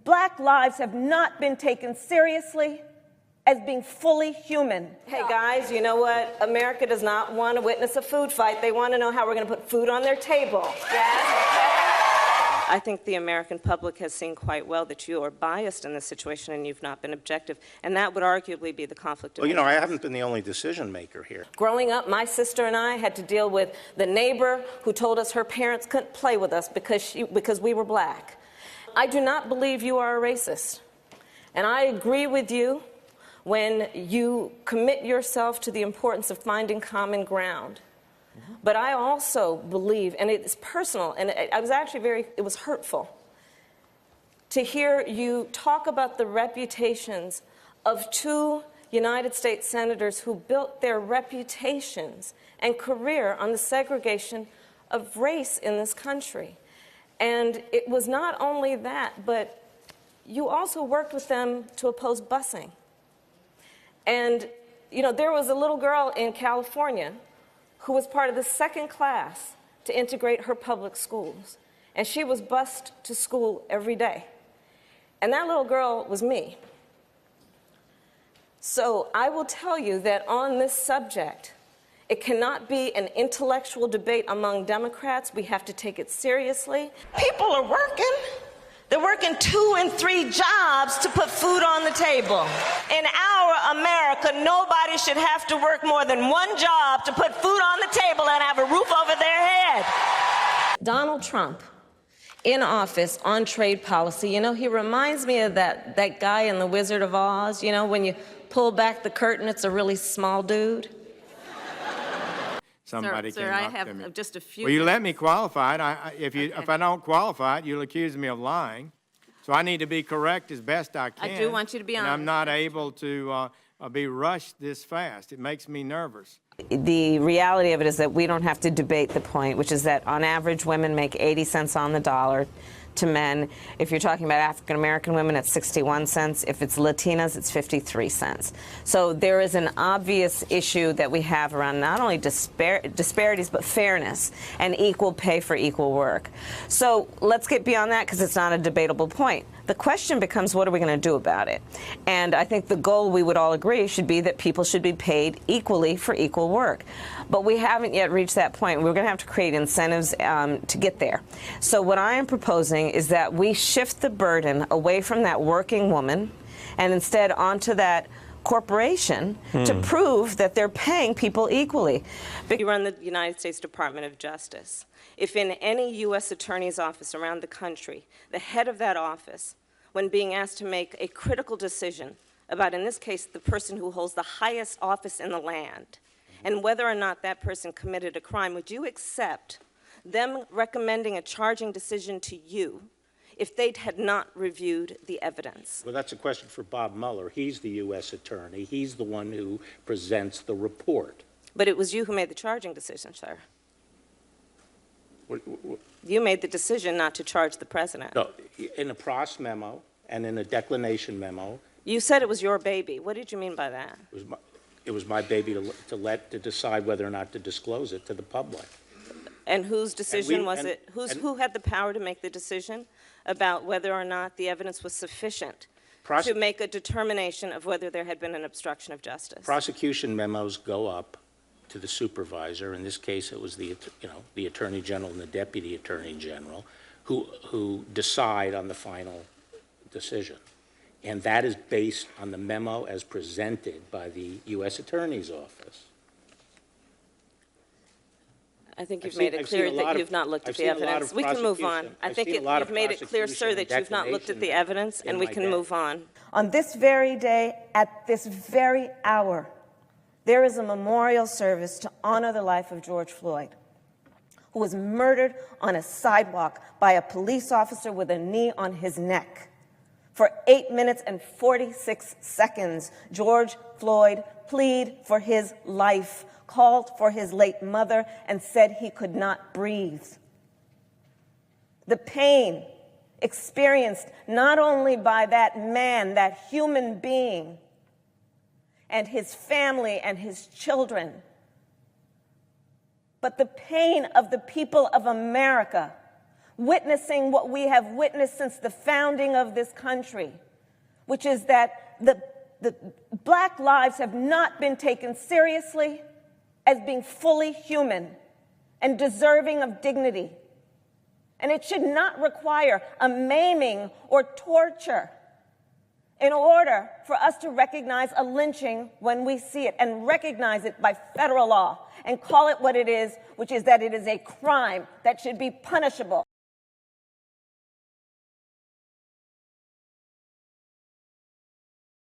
Black lives have not been taken seriously as being fully human. Hey guys, you know what? America does not want to witness a food fight. They want to know how we're going to put food on their table. Yes? I think the American public has seen quite well that you are biased in this situation and you've not been objective. And that would arguably be the conflict of interest. Well, you know, I haven't been the only decision maker here. Growing up, my sister and I had to deal with the neighbor who told us her parents couldn't play with us because we were black. I do not believe you are a racist. And I agree with you when you commit yourself to the importance of finding common ground. But I also believe, and it's personal, and I was actually it was hurtful to hear you talk about the reputations of two United States senators who built their reputations and career on the segregation of race in this country. And it was not only that, but you also worked with them to oppose busing. And, you know, there was a little girl in California who was part of the second class to integrate her public schools. And she was bused to school every day. And that little girl was me. So I will tell you that on this subject, it cannot be an intellectual debate among Democrats. We have to take it seriously. People are working. They're working 2 and 3 jobs to put food on the table. In our America, nobody should have to work more than 1 job to put food on the table and have a roof over their head. Donald Trump, in office on trade policy, you know, he reminds me of that guy in The Wizard of Oz. You know, when you pull back the curtain, it's a really small dude. Somebody Sir, came I up to me. have just a few. Well, you let me qualify it. If I don't qualify it, you'll accuse me of lying. So I need to be correct as best I can. I do want you to be honest. And I'm not able to be rushed this fast. It makes me nervous. The reality of it is that we don't have to debate the point, which is that on average, women make 80 cents on the dollar to men. If you're talking about African-American women, it's 61 cents. If it's Latinas, it's 53 cents. So there is an obvious issue that we have around not only disparities, but fairness and equal pay for equal work. So let's get beyond that because it's not a debatable point. The question becomes, what are we going to do about it? And I think the goal, we would all agree, should be that people should be paid equally for equal work. But we haven't yet reached that point. We're going to have to create incentives to get there. So what I am proposing is that we shift the burden away from that working woman and instead onto that corporation to prove that they're paying people equally. You run the United States Department of Justice. If in any U.S. attorney's office around the country, the head of that office, when being asked to make a critical decision about, in this case, the person who holds the highest office in the land, and whether or not that person committed a crime, would you accept them recommending a charging decision to you if they had not reviewed the evidence? Well, that's a question for Bob Mueller. He's the U.S. attorney. He's the one who presents the report. But it was you who made the charging decision, sir. You made the decision not to charge the president. No, in a Pross memo and in a declination memo. You said it was your baby. What did you mean by that? It was my baby to decide whether or not to disclose it to the public. And whose decision was it? Who had the power to make the decision about whether or not the evidence was sufficient to make a determination of whether there had been an obstruction of justice? Prosecution memos go up to the supervisor. In this case, it was the Attorney General and the Deputy Attorney General who decide on the final decision. And that is based on the memo as presented by the U.S. Attorney's Office. I think you've made it clear that you've not looked at the evidence. We can move on. I think you've made it clear, sir, that you've not looked at the evidence, and we can move on. On this very day, at this very hour, there is a memorial service to honor the life of George Floyd, who was murdered on a sidewalk by a police officer with a knee on his neck. For 8 minutes and 46 seconds, George Floyd pleaded for his life, called for his late mother, and said he could not breathe. The pain experienced not only by that man, that human being, and his family and his children, but the pain of the people of America witnessing what we have witnessed since the founding of this country, which is that the black lives have not been taken seriously as being fully human and deserving of dignity. And it should not require a maiming or torture in order for us to recognize a lynching when we see it, and recognize it by federal law and call it what it is, which is that it is a crime that should be punishable.